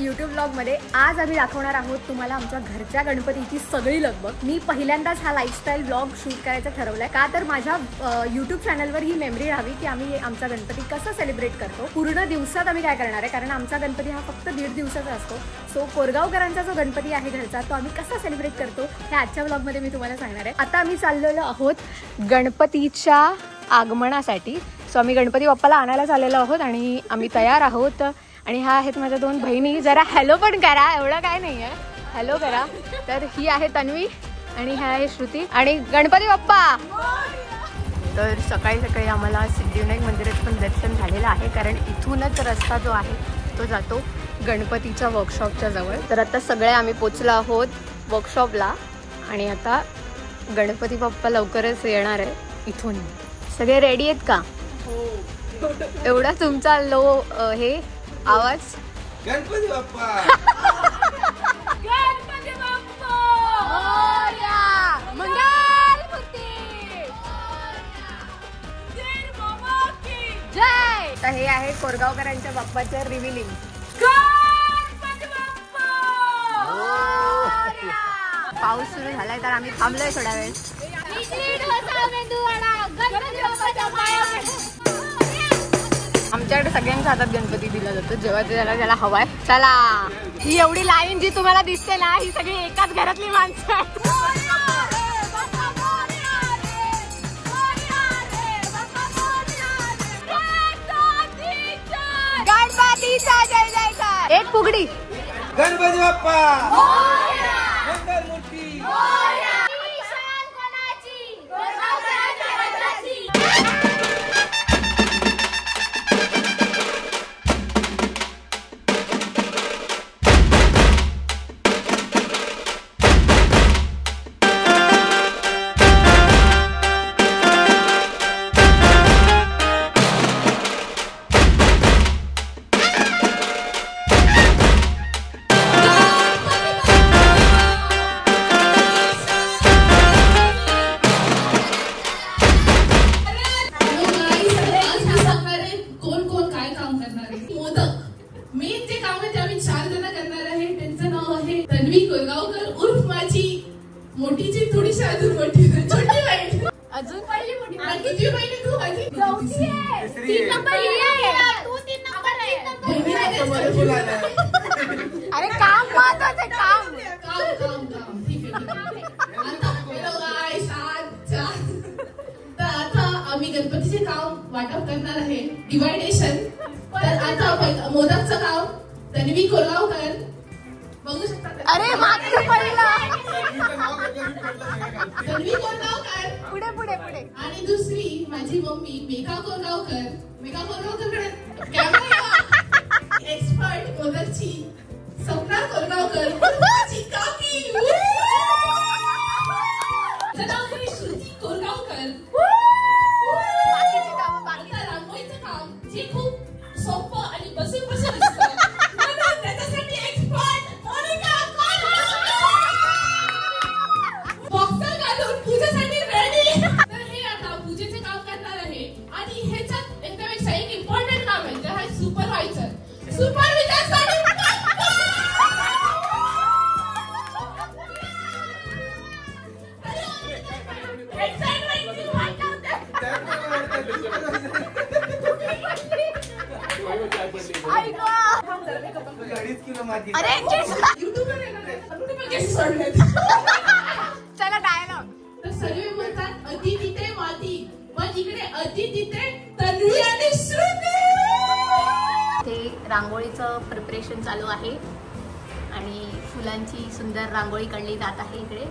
YouTube blog मध्ये आज आम्ही दाखवणार आहोत तुम्हाला आमच्या घरच्या गणपतीची सगळी लगबग। मी पहिल्यांदाच हा लाईफस्टाईल ब्लॉग शूट करायचा ठरवलाय का तर माझ्या YouTube चॅनलवर ही मेमरी राहावी की आम्ही आमचा गणपती कसा सेलिब्रेट करतो। पूर्ण दिवसात आम्ही काय करणार आहे कारण आमचा गणपती हा फक्त 1.5 दिवसाचा असतो। सो कोरगावकरांचा जो गणपती आहे घरचा तो आम्ही कसा सेलिब्रेट करतो हे आजच्या ब्लॉग मध्ये मी तुम्हाला सांगणार आहे। आता आम्ही चाललेलो आहोत गणपतीच्या आगमनासाठी। सो आम्ही गणपती बाप्पाला आणायला चाललेलो आहोत आणि आम्ही तयार आहोत। आणि ह्या आहेत माझ्या 2 बहिणी, जरा हॅलो पण करा, एवढं काय नाही आहे, हॅलो करा। तर ही आहे तन्वी आणि ह्या आहे श्रुती आणि गणपती बाप्पा। तर सकाळी सकाळी आम्हाला सिद्धिविनायक मंदिरात पण दर्शन झालेलं आहे कारण इथूनच रस्ता जो आहे तो जातो गणपतीच्या वर्कशॉपच्या जवळ। तर आता सगळे आम्ही पोचलो आहोत वर्कशॉपला आणि आता गणपती बाप्पा लवकरच येणार आहे इथून। सगळे रेडी आहेत का? एवढा तुमचा लो हे आवाज गणपती बाप्पा गणपती बाप्पा मोरया मंगलमूर्ती जय। तर हे आहे कोरगावकरांच्या बाप्पाचं रिव्हिलिंग। गणपती बाप्पा मोरया। पाऊस सुरू झालाय तर आम्ही थांबलोय थोडा वेळ। आमच्याकडे सगळ्यांच्या हातात गणपती दिला जातो जेव्हा त्याला हवाय। चला, ही एवढी लाईन जी तुम्हाला दिसते ना ही सगळी एकाच घरातली माणसं आहेत। गणपतीचा जय जयकार। एक फुगडी गणपती बाप्पा मंगलमूर्ती। तन्वी कोरगावकर उर्फ माझी मोठीची थोडीशी अजून मोठी छोटी बहीण अजून पहिली मोठी किती बहीण तू माझी चौथी आहे 3 नंबर आहे तू 3 नंबर आहे। अरे काम महत्वाचं आहे, काम काम ठीक आहे। आता हेलो गाइस तर आता आम्ही गणपतीचे काम वाटप करणार आहे डिवायडेशन। तर आता मोदकचं काम तन्वी कोरगावकर बघू शकता। अरे मागचं पहिला तन्वी कोरगावकर पुढे पुढे पुढे आणि दुसरी माझी mummy Megha Korgaonkar. Megha Korgaonkar camera expert मोदकची सपना कोरगावकर माझी काकी। श्रुती कोरगावकर। बाकीची कामं बाकी। रांगोळीचं काम जे खूप सोपं आणि बसून बसून असतं त्याच्यासाठी एक्सपर्ट बॉक्सर घालून पूजेसाठी रेडी। तर हे आता पूजेचे काम करणार आहे आणि ह्याच्यात एकदम एक इम्पॉर्टंट काम आहे जे आहे सुपरवायझर। सुपरवायझर चला डायलॉग। तर सर्व बोलतात अति तिथे माती पण इकडे अति तिथे तन्वी आणि श्रुती। ते रांगोळीचं प्रिपरेशन चालू आहे आणि फुलांची सुंदर रांगोळी काढली जात आहे। इकडे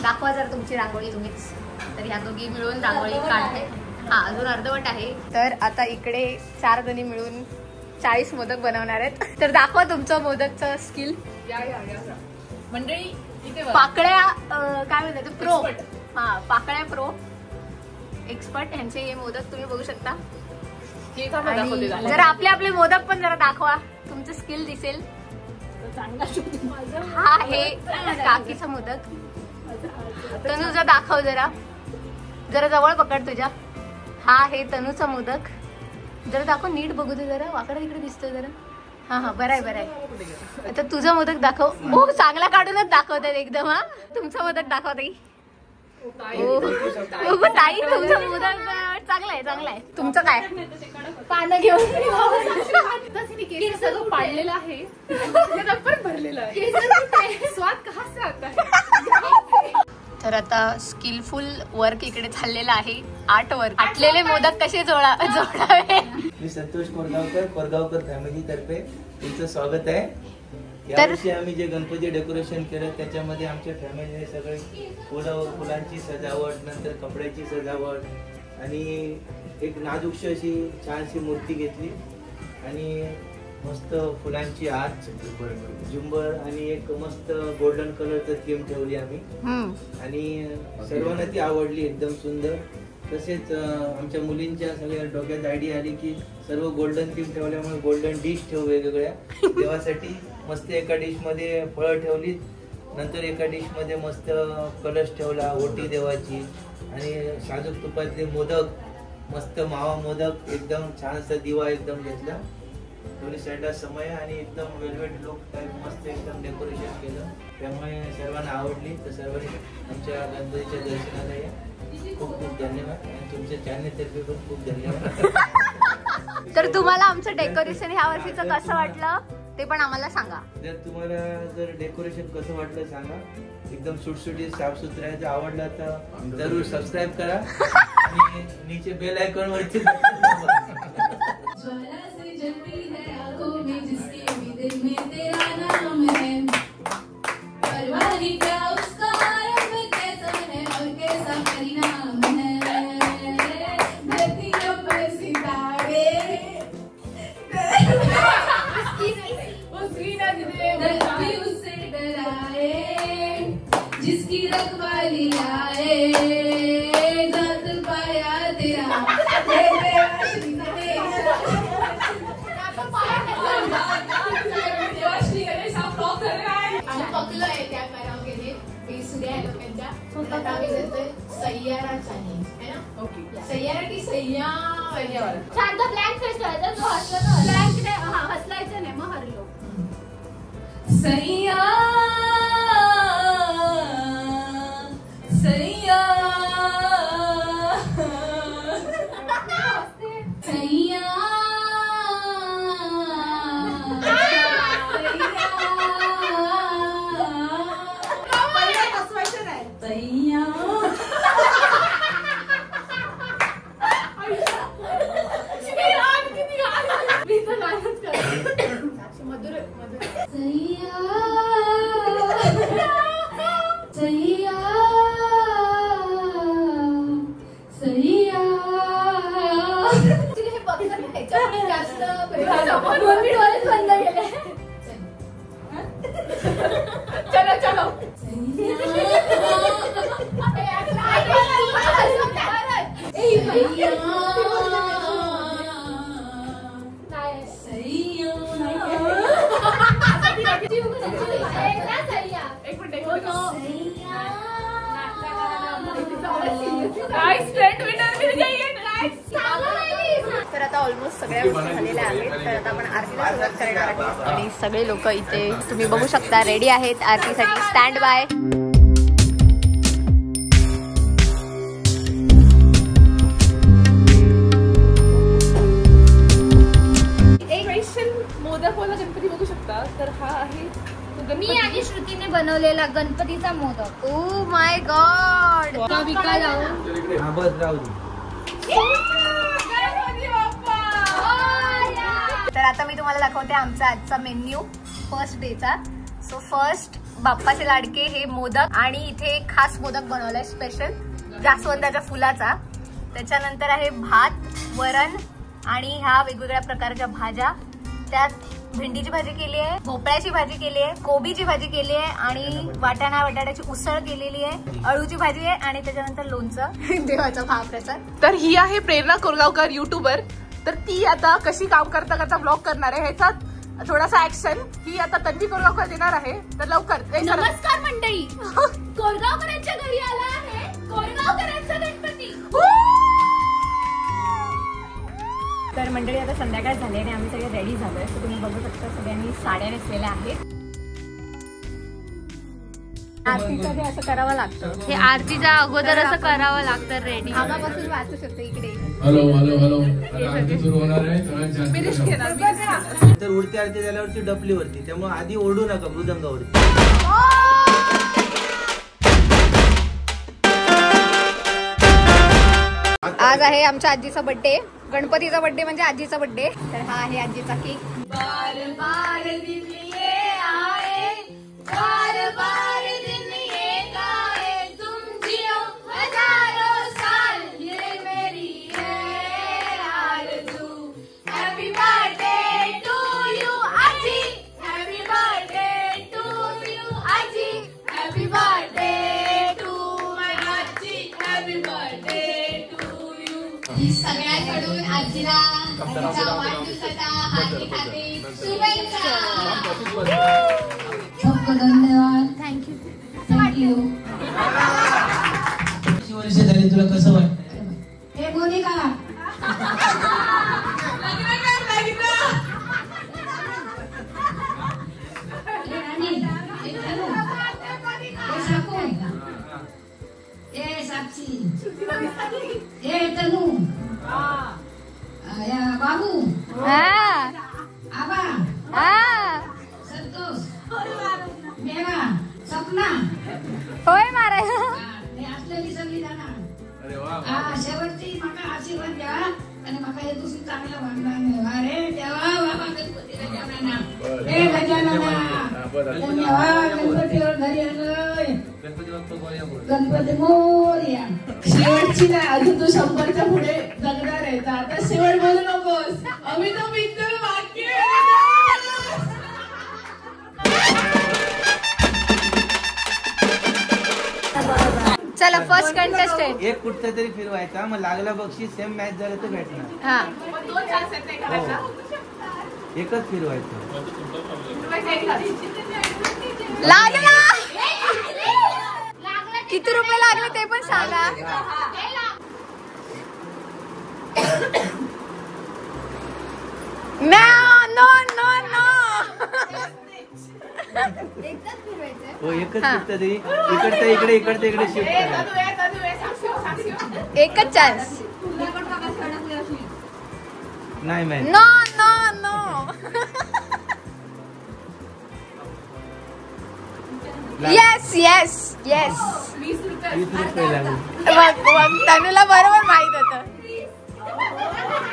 दाखवा जर तुमची रांगोळी तुम्हीच। तर ह्या दोघी मिळून रांगोळी काढते। हा अजून अर्धवट आहे। तर आता इकडे 4 जणी मिळून 40 मोदक बनवणार आहेत। तर दाखवा तुमचं मोदकचं स्किल। मंडळी पाकळ्या काय म्हणतात प्रो। हा पाकळ्या प्रो एक्सपर्ट ह्यांचे हे मोदक तुम्ही बघू शकता। जरा आपले मोदक पण जरा दाखवा, तुमचं स्किल दिसेल। हा हे काकीचा मोदक। तनू जरा दाखव, जरा जरा जवळ पकड तुझ्या। हा हे तनूचा मोदक, जरा दाखव नीट बघू दे, जरा वाकडा तिकडे दिसतोय जरा। हा बरं आहे. आता तुझा मोदक दाखव. हो चांगला काढूनच दाखवतात एकदम. हा तुमचा मोदक दाखव ताई. ताई तुमचा मोदक चांगला आहे. तुमचं काय पानं घेऊन सगळं पाडलेलं आहे. भरलेलं आहे. स्वाद कसा आता. तर आता स्किलफुल वर्क इकडे चाललेलं आहे. Art work. आटलेले मोदक कसे जोडावे. मी संतोष कोरगावकर फॅमिली तर्फे तुमचं स्वागत आहे. यावर्षी आम्ही जे गणपती डेकोरेशन केलं त्याच्यामध्ये आमच्या फॅमिलीने सगळे फुलांची सजावट, नंतर कपड्याची सजावट आणि एक नाजूकशी अशी छानशी मूर्ती घेतली आणि मस्त फुलांची आर्च, झुंबर आणि एक मस्त गोल्डन कलरचं थीम ठेवली आम्ही आणि सर्वांना ती आवडली. एकदम सुंदर. तसेच आमच्या मुलींच्या सगळ्या डोक्यात आयडिया आली की सर्व गोल्डन थीम ठेवल्यामुळे गोल्डन डिश ठेवू वेगवेगळ्या देवासाठी. मस्त एका डिश मध्ये फळं ठेवली, नंतर एका डिश मध्ये मस्त कलश ठेवला, ओटी देवाची आणि साजूक तुपातले मोदक, मस्त मावा मोदक, एकदम छानसा दिवा एकदम घेतला. दोन्ही साईडला समय आणि एकदम वेलवेट लुक टाईप मस्त एकदम डेकोरेशन केलं. त्यामुळे सर्वांना आवडली. तर सर्वांनी आमच्या गणपतीच्या दर्शनाला या. खूप खूप धन्यवाद आणि तुमच्या चॅनलतर्फे पण खूप धन्यवाद. तर तुम्हाला आमचं डेकोरेशन ह्या वर्षीचं कसं वाटलं ते पण आम्हाला सांगा. जर डेकोरेशन कसं वाटलं सांगा. एकदम सुटसुटीत साफसुथरं आवडलं तर जरूर सबस्क्राईब करा आणि नीचे बेल आयकॉन वरती जिसकी रखवाली आए जात पाया तेरा पकलो आहे त्या कराओकेने बेसुऱ्या लोकांच्या. आता आम्ही जातोय सय्यारा चॅलेंज है ना. ओके सय्यारा की सय्यारा छान. तो ब्लँक फेस ठेवायचा. जो हसला तो ब्लँक नाही. हा हसलायचं नाही मग हरलो. सय्या सय्या सय्या चलो चलो तर आता ऑलमोस्ट सगळ्या गोष्टी झालेल्या आहेत. तर आता आपण आरतीला सुरुवात करणार आहोत आणि सगळे लोक इथे तुम्ही बघू शकता रेडी आहेत आरतीसाठी. Stand by. मोदक वाला गणपती बघू शकता. तर हा आहे मी आणि श्रुतीने बनवलेला गणपतीचा मोदक. Oh my God. तर आता मी तुम्हाला दाखवते आमचा आजचा मेन्यू फर्स्ट डेचा. सो फर्स्ट बाप्पाचे लाडके हे मोदक आणि इथे खास मोदक बनवलाय स्पेशल जास्वंदाच्या फुलाचा. त्याच्यानंतर आहे भात, वरण आणि ह्या वेगवेगळ्या प्रकारच्या भाज्या. त्यात भेंडीची भाजी केली आहे, भोपळ्याची भाजी केली आहे, कोबीची भाजी केली आहे आणि बटाट्याची उसळ केलेली आहे, अळूची भाजी आहे आणि त्याच्यानंतर लोणचं. देवाचा महाप्रसाद. तर ही आहे प्रेरणा कोरगावकर युट्यूबर. तर ती आता कशी काम करता करता ब्लॉग करणार आहे ह्याचा थोडासा ऍक्शन ही आता तन्वी कोरगावकर देणार आहे. तर लवकर. नमस्कार मंडळी. कोरगावकरांच्या घरी आला आहे कोरगावकरांचा गणपती. तर मंडळी आता संध्याकाळ झाली आणि आम्ही सगळे रेडी झालोय. तर तुम्ही बघू शकता सगळ्यांनी साड्या नेसलेल्या आहेत. आरतीचं हे असं करावं लागतं. हे आरतीच्या अगोदर असं करावं लागतं रेडी. आगापासून वाचू शकतो इकडे. हॅलो हॅलो हॅलो आरती सुरू होणार आहे. तर उडती आरती झाल्यावरती डपलीवरती, त्यामुळे आधी ओढू नका मृदंगावरती. आज आहे आमच्या आजीचा बर्थडे. गणपतीचा बर्थडे म्हणजे आजीचा बर्थडे. तर हा आहे आजीचा केक. बार बार दिन ये आए, बार बार दिन ये गाए, तुम जियो हजारों साल, ये मेरी है आरज़ू. हैप्पी बर्थडे टू यू आजी, हैप्पी बर्थडे टू यू आजी, हैप्पी बर्थडे टू माय आजी, हैप्पी बर्थडे टू यू. सगळ्यांकडून आजीला आजीच्या वाढदिवसाच्या हार्दिक हार्दिक शुभेच्छा. खूप धन्यवाद. थँक्यू. वर्ष झाली, तुला कसं वाटतं? हे मोनिका बाबू आबा संतोष मेघा सपना होय मारा असलेली सगळी जाणार. शेवटची माका आशीर्वाद द्या आणि माका हे दुसरी चांगला भांडण अरे देवा बाबा गणपतीला जेवणाना हे गजानना धन्यवाद. गणपतीवर घरी आलोय. गणपती मोरया. शेवटची नाही, अजून तू 100च्या पुढे जगणार आहे. आता शेवट बोलू नकोस. आम्ही तो मित्र वाक्य. चला फर्स्ट कंटेस्टंट. एक कुठचा तरी फिरवायचा, मग लागला बक्षीस. सेम मॅच झालं तर भेटणार. हा एकच फिरवायचं. लागला. किती रुपये लागले ते पण सांगा. No no no. हो एकच कुठचा तरी इकडचं इकडे इकडचं इकडे शिफ्ट करा. एकच चान्स. नाही माहित. No no no. Yes yes yes. 20 रुपये लागले. तनुला बरोबर माहित होतं.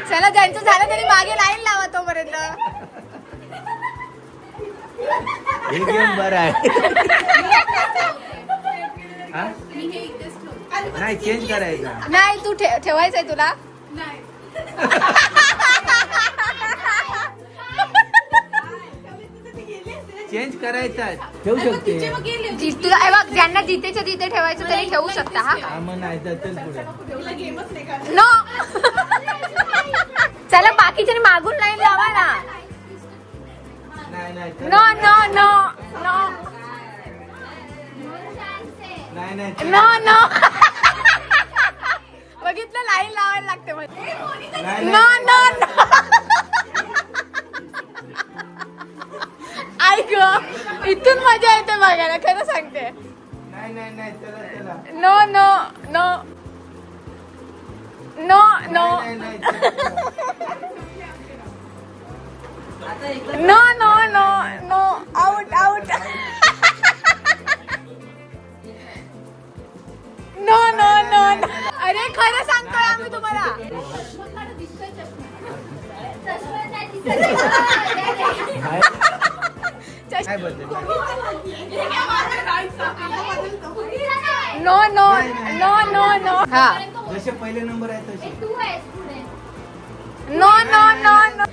चला ज्यांचं झालं तरी मागे लाईन लावा तोपर्यंत. हे गेम बरं आहे. नाही चेंज करायचा. नाही तू ठेवायचंय तुला. चेंज करायचा. ठेवू शकते तुला हे बघ, ज्यांना जितेच्या तिथे ठेवायचं तरी ठेवू शकता. हा मग नाही तर चल पुढे. नो. चला बाकीच्या मागून लाईन लावा ना. नाही नाही नो नो नो नो नाही नाही नो नो. बघितलं लाईन लावायला लागते. No no no. ऐक इथून मजा येते बघायला, खरं सांगते. नाही नाही नाही चला चला. No no no no no no no no no. Out out. No no no. अरे खरं सांगतोय आम्ही तुम्हाला. काय बदल. No no no no no. हा जसे पहिले नंबर आहे तसे. No no no no.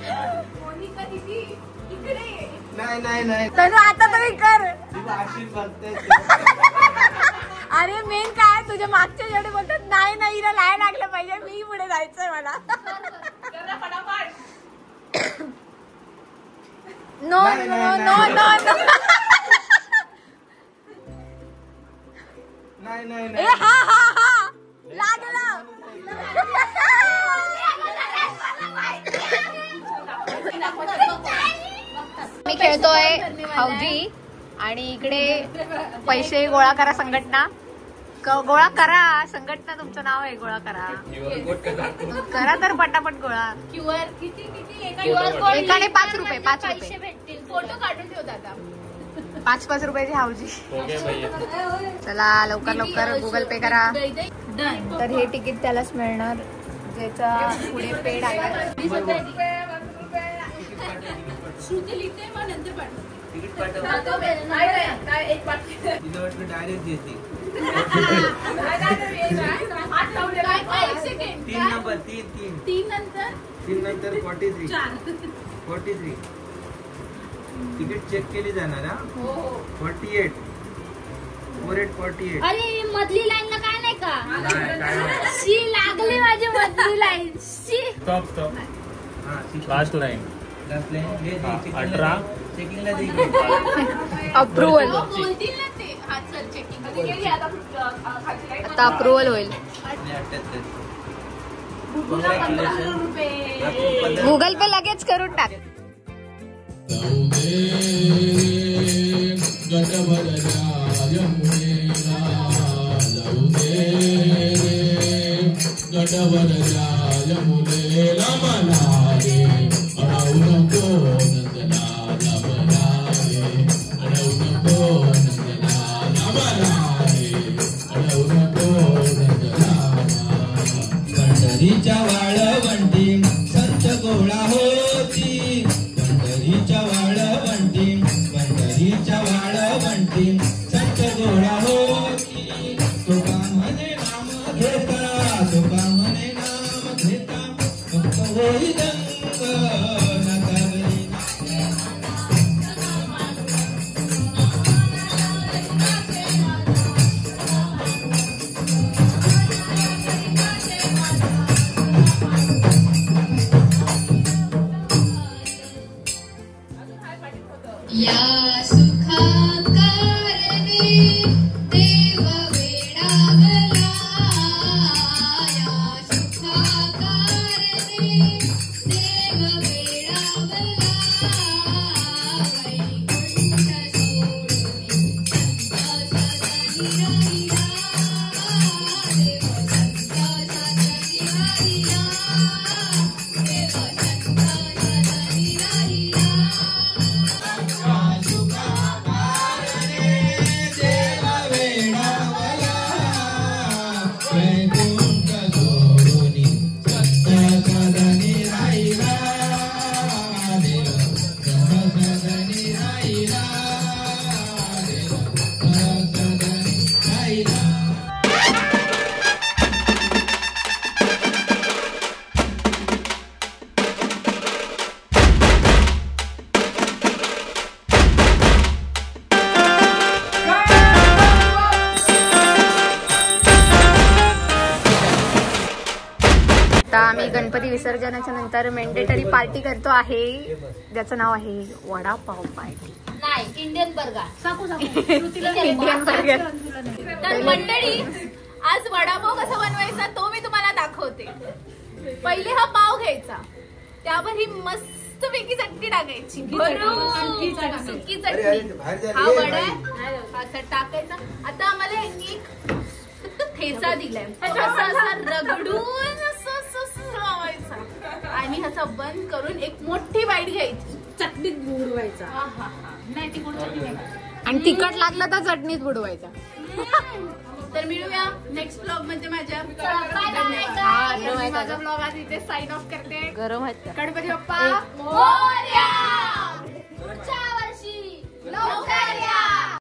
नाही नाही नाही. तनु आता तरी कर. आशीर्वाद. अरे मेन काय तुझ्या मागच्या जेवढे बोलतात नाही नाही हिला लाय लागलं पाहिजे. मी पुढे जायचंय मला. No no no no no. नाही नाही ए नाही. हा हा हा लागलं. खेळतोय हौजी आणि इकडे पैसे गोळा करा संघटना. गोळा करा संघटना, तुमचं नाव आहे, गोळा करा. करा तर पटापट गोळा. क्यूआर किती एकाने 5 रुपये भेटतील. फोटो काढून ठेव दादा. 5 रुपयाची हौजी. चला लवकर लवकर गुगल पे करा. तर हे तिकीट त्यालाच मिळणार ज्याचा पुढे पेड आहे. श्रुती लिहिते मग नंतर पाठव. तिकीट पाठव. तिला वाटलं डायरेक्ट देते. 3 नंबर 3 नंतर 43 तिकीट चेक केली जाणार. 48 अरे मधली लाईन ला काय नाही का? शी लागली माझी मधली लाईन. स्टॉप लास्ट लाईन 18 चेकिंगला दे. अप्रुव्हल बोलतील ना ते. हा चल चेकिंग आता अप्रुव्हल होईल. गुगल पे लगेच करून टाक. पंढरीच्या वाळवंटी संत गोळा होती. पंढरीच्या वाळवंटी संत गोळा होती. तुका म्हणे नाम घेता फक्त होई दंग नकावरी. या सुखाकारणे देव वेडावला. या सुखाकारणे देव वेडावला. वैकुंठ सोडून संत सदनी राहिला. देव संत सदनी राहिला. देव संत सदनी राहिला. आम्ही गणपती विसर्जनाच्या नंतर मेंडेटरी पार्टी करतो आहे ज्याचं नाव आहे वडापाव पार्टी. नाही इंडियन बर्गर. Indian burger. तर मंडळी आज वडापाव कसा बनवायचा तो मी तुम्हाला दाखवते. पहिले हा पाव घ्यायचा, त्यावर ही मस्तपैकी चटणी टाकायची, सुकी चटणी. हा वडा असा टाकायचा. आता आम्हाला यांनी ठेचा दिलाय, असा रगडून लावायचा आणि असा बंद करून एक मोठी बाईट घ्यायची, चटणीत बुडवायचा. नाही तिखट आणि तिखट लागलं तर चटणीत बुडवायचा. तर मिळूया नेक्स्ट ब्लॉग मध्ये. माझा ब्लॉग आज इथे साइन ऑफ करते. गरम गणपती बाप्पा मोरया. पुढच्या वर्षी लवकर या.